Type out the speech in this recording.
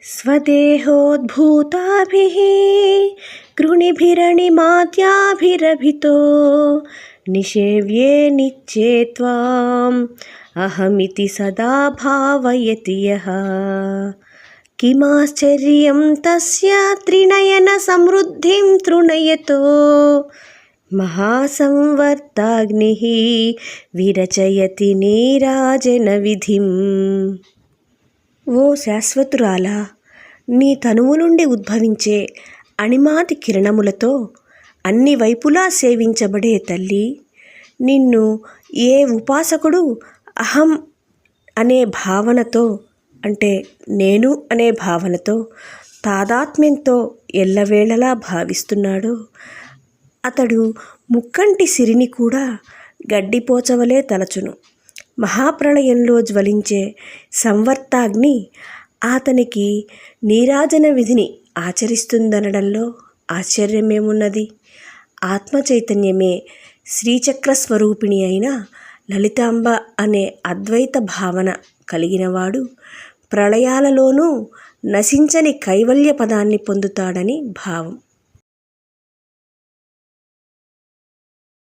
स्वदेहोद्भूताभिः कृणिभिरणिमाद्याभिरभितो निषेव्ये नित्ये त्वाम् अहमिति सदा भावयति यः। किमाश्चर्यं तस्य त्रिनयनसमृद्धिं तृणयतो महासंवर्ताग्निः విరచయతి నీరాజనవిధిం. ఓ శాశ్వతురాలా, నీ తనువు నుండి ఉద్భవించే అణిమాతి కిరణములతో అన్ని వైపులా సేవించబడే తల్లి, నిన్ను ఏ ఉపాసకుడు అహం అనే భావనతో, అంటే నేను అనే భావనతో తాదాత్మ్యంతో ఎల్లవేళలా భావిస్తున్నాడో అతడు ముక్కంటి సిరిని కూడా గడ్డిపోచవలే తలచును. మహాప్రళయంలో జ్వలించే సంవర్తాగ్ని అతనికి నీరాజన విధిని ఆచరిస్తుందనడంలో ఆశ్చర్యమేమున్నది? ఆత్మచైతన్యమే శ్రీచక్ర స్వరూపిణి అయిన లలితాంబ అనే అద్వైత భావన కలిగినవాడు ప్రళయాలలోనూ నశించని కైవల్య పదాన్ని పొందుతాడని భావం.